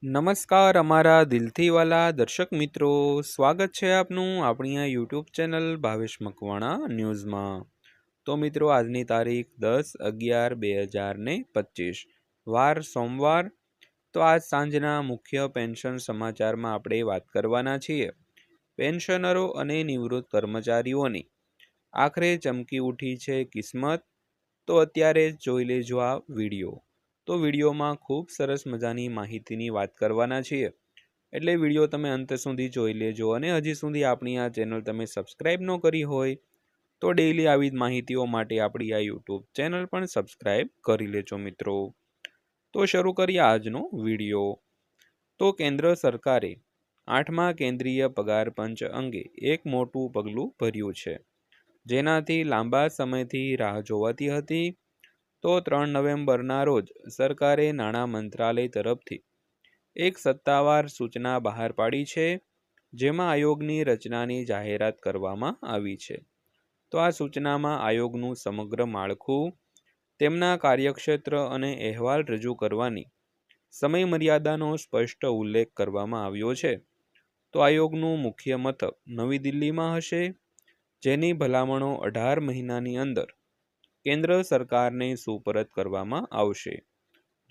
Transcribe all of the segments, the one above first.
નમસ્કાર અમારા દિલથી વાલા દર્શક મિત્રો, સ્વાગત છે આપનું આપણી આ યુટ્યુબ ચેનલ ભાવેશ મકવાણા ન્યૂઝમાં। તો મિત્રો, આજની તારીખ 10/11/2025, વાર સોમવાર। તો આજ સાંજના મુખ્ય પેન્શન સમાચારમાં આપણે વાત કરવાના છીએ પેન્શનરો અને નિવૃત્ત કર્મચારીઓની આખરે ચમકી ઉઠી છે કિસ્મત। તો અત્યારે જ જોઈ લેજો આ વિડીયો। તો વિડીયોમાં ખૂબ સરસ મજાની માહિતીની વાત કરવાના છીએ, એટલે વિડીયો તમે અંત સુધી જોઈ લેજો। અને હજી સુધી આપણી આ ચેનલ તમે સબસ્ક્રાઈબ ન કરી હોય તો ડેઈલી આવી જ માહિતીઓ માટે આપણી આ યુટ્યુબ ચેનલ પણ સબસ્ક્રાઈબ કરી લેજો મિત્રો। તો શરૂ કરીએ આજનો વિડીયો। તો કેન્દ્ર સરકારે 8મા કેન્દ્રીય પગાર પંચ અંગે એક મોટું પગલું ભર્યું છે, જેનાથી લાંબા સમયથી રાહ જોવાતી હતી। તો 3 નવેમ્બરના રોજ સરકારે નાણાં મંત્રાલય તરફથી એક સત્તાવાર સૂચના બહાર પાડી છે, જેમાં આયોગની રચનાની જાહેરાત કરવામાં આવી છે। તો આ સૂચનામાં આયોગનું સમગ્ર માળખું, તેમના કાર્યક્ષેત્ર અને અહેવાલ રજૂ કરવાની સમયમર્યાદાનો સ્પષ્ટ ઉલ્લેખ કરવામાં આવ્યો છે। તો આયોગનું મુખ્ય મથક નવી દિલ્હીમાં હશે, જેની ભલામણો 18 મહિનાની અંદર કેન્દ્ર સરકારને સુપરત કરવામાં આવશે।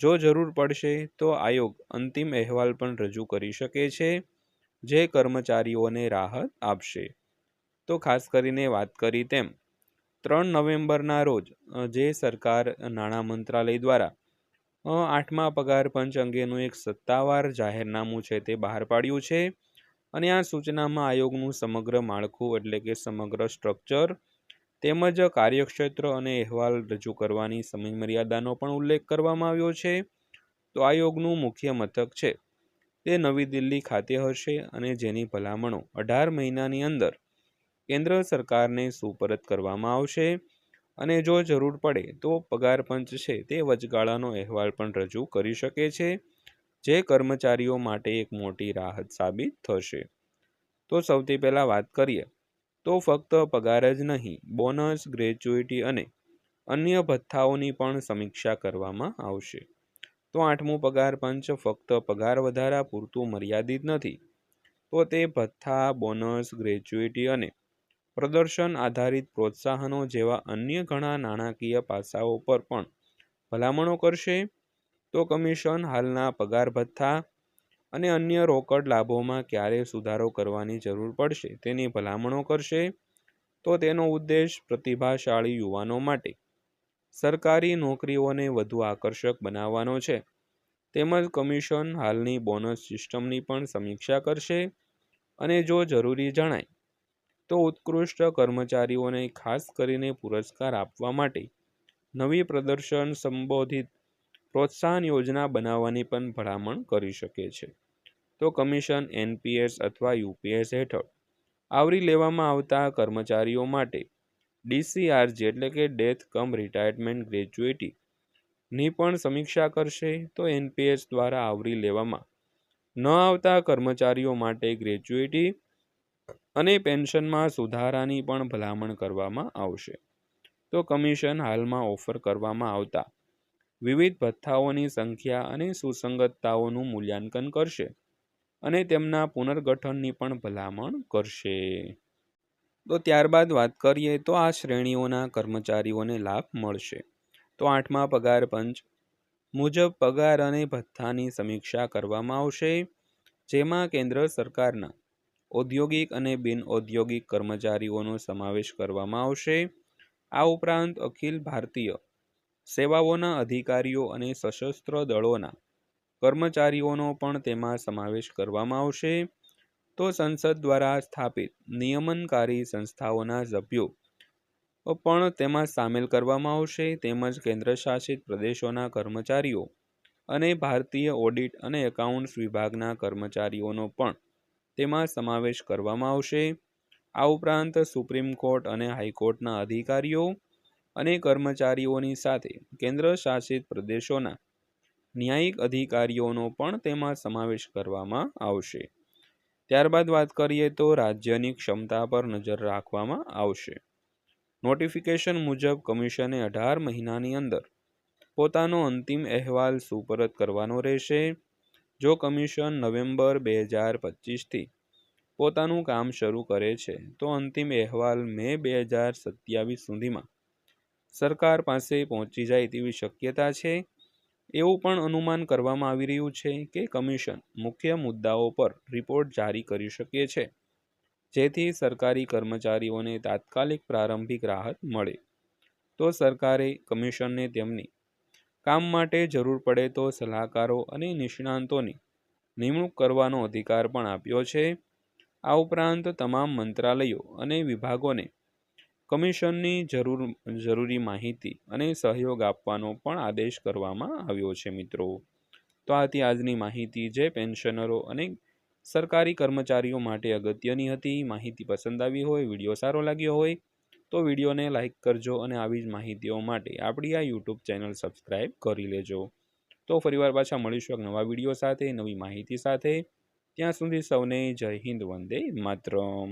જો જરૂર પડશે તો આયોગ અંતિમ અહેવાલ પણ રજૂ કરી શકે છે, જે કર્મચારીઓને રાહત આપશે। તો ખાસ કરીને વાત કરી તેમ 3 નવેમ્બરના રોજ જે સરકાર નાણાં મંત્રાલય દ્વારા 8મા પગાર પંચ અંગેનું એક સત્તાવાર જાહેરનામું છે તે બહાર પાડ્યું છે। અને આ સૂચનામાં આયોગનું સમગ્ર માળખું એટલે કે સમગ્ર સ્ટ્રક્ચર તેમજ કાર્યક્ષેત્ર અને અહેવાલ રજૂ કરવાની સમયમર્યાદાનો પણ ઉલ્લેખ કરવામાં આવ્યો છે। તો આયોગનું મુખ્ય મથક છે તે નવી દિલ્હી ખાતે હશે, અને જેની ભલામણો 18 મહિનાની અંદર કેન્દ્ર સરકારને સુપરત કરવામાં આવશે। અને જો જરૂર પડે તો પગાર પંચ છે તે વચગાળાનો અહેવાલ પણ રજૂ કરી શકે છે, જે કર્મચારીઓ માટે એક મોટી રાહત સાબિત થશે। તો સૌથી પહેલાં વાત કરીએ તો ફક્ત પગાર જ નહીં, બોનસ, ગ્રેચ્યુઇટી અને અન્ય ભથ્થાઓની પણ સમીક્ષા કરવામાં આવશે। તો 8મું પગાર પંચ ફક્ત પગાર વધારા પૂરતું મર્યાદિત નથી, તો તે ભથ્થા, બોનસ, ગ્રેચ્યુઇટી અને પ્રદર્શન આધારિત પ્રોત્સાહનો જેવા અન્ય ઘણા નાણાકીય પાસાઓ પર પણ ભલામણો કરશે। તો કમિશન હાલના પગાર ભથ્થા અને અન્ય રોકડ લાભોમાં ક્યારે સુધારો કરવાની જરૂર પડશે તેની ભલામણો કરશે। તો તેનો ઉદ્દેશ પ્રતિભાશાળી યુવાનો માટે સરકારી નોકરીઓને વધુ આકર્ષક બનાવવાનો છે, તેમજ કમિશન હાલની બોનસ સિસ્ટમની પણ સમીક્ષા કરશે। અને જો જરૂરી જણાય તો ઉત્કૃષ્ટ કર્મચારીઓને ખાસ કરીને પુરસ્કાર આપવા માટે નવી પ્રદર્શન સંબોધિત પ્રોત્સાહન યોજના બનાવવાની પણ ભલામણ કરી શકે છે। તો કમિશન એનપીએસ અથવા યુપીએસ હેઠળ આવરી લેવામાં આવતા કર્મચારીઓ માટે ડીસીઆરજી એટલે કે ડેથ કમ રિટાયરમેન્ટ ગ્રેચ્યુઇટી ની પણ સમીક્ષા કરશે। તો એનપીએસ દ્વારા આવરી લેવામાં ન આવતા કર્મચારીઓ માટે ગ્રેચ્યુઇટી અને પેન્શનમાં સુધારાની પણ ભલામણ કરવામાં આવશે। તો કમિશન હાલમાં ઓફર કરવામાં આવતા વિવિધ ભથ્થાઓની સંખ્યા અને સુસંગતતાઓનું મૂલ્યાંકન કરશે, અને તેમના પુનર્ગઠનની પણ ભલામણ કરશે। તો ત્યારબાદ વાત કરીએ તો આ શ્રેણીઓના કર્મચારીઓને લાભ મળશે। તો 8મા પગાર પંચ મુજબ પગાર અને ભથ્થાની સમીક્ષા કરવામાં આવશે, જેમાં કેન્દ્ર સરકારના ઔદ્યોગિક અને બિનઔદ્યોગિક કર્મચારીઓનો સમાવેશ કરવામાં આવશે। આ ઉપરાંત અખિલ ભારતીય સેવાઓના અધિકારીઓ અને સશસ્ત્ર દળોના કર્મચારીઓનો પણ તેમાં સમાવેશ કરવામાં આવશે। તો સંસદ દ્વારા સ્થાપિત નિયમનકારી સંસ્થાઓના સભ્યો પણ તેમાં સામેલ કરવામાં આવશે, તેમજ કેન્દ્રશાસિત પ્રદેશોના કર્મચારીઓ અને ભારતીય ઓડિટ અને એકાઉન્ટ્સ વિભાગના કર્મચારીઓનો પણ તેમાં સમાવેશ કરવામાં આવશે। આ ઉપરાંત સુપ્રીમ કોર્ટ અને હાઈકોર્ટના અધિકારીઓ અને કર્મચારીઓની સાથે કેન્દ્ર શાસિત પ્રદેશોના ન્યાયિક અધિકારીઓનો પણ તેમાં સમાવેશ કરવામાં આવશે। ત્યારબાદ વાત કરીએ તો રાજ્યની ક્ષમતા પર નજર રાખવામાં આવશે। નોટિફિકેશન મુજબ કમિશને 18 મહિનાની અંદર પોતાનો અંતિમ અહેવાલ સુપરત કરવાનો રહેશે। જો કમિશન નવેમ્બર 2025થી પોતાનું કામ શરૂ કરે છે તો અંતિમ અહેવાલ મે 2027 સુધીમાં સરકાર પાસે પહોંચી જાય તેવી શક્યતા છે. એવું પણ અનુમાન કરવામાં આવી રહ્યું છે કે કમિશન મુખ્ય મુદ્દાઓ પર રિપોર્ટ જારી કરી શકે છે, જેથી સરકારી કર્મચારીઓને તાત્કાલિક પ્રારંભિક રાહત મળે. તો સરકારે કમિશનને તેમની કામ માટે જરૂર પડે તો સલાહકારો અને નિષ્ણાંતોની નિમણૂક કરવાનો અધિકાર પણ આપ્યો છે. આ ઉપરાંત તમામ મંત્રાલયો અને વિભાગોને કમિશનની જરૂરી માહિતી અને સહયોગ આપવાનો પણ આદેશ કરવામાં આવ્યો છે. મિત્રો, તો આથી આજની માહિતી જે પેન્શનરો અને સરકારી કર્મચારીઓ માટે અગત્યની હતી. માહિતી પસંદ આવી હોય, વિડીયો સારો લાગ્યો હોય તો વિડીયોને લાઇક કરજો અને આવી જ માહિતીઓ માટે આપણી આ યુટ્યુબ ચેનલ સબસ્ક્રાઈબ કરી લેજો. તો ફરીવાર પાછા મળીશું એક નવા વિડીયો સાથે, નવી માહિતી સાથે. ત્યાં સુધી સૌને જય હિન્દ, વંદે માતરમ.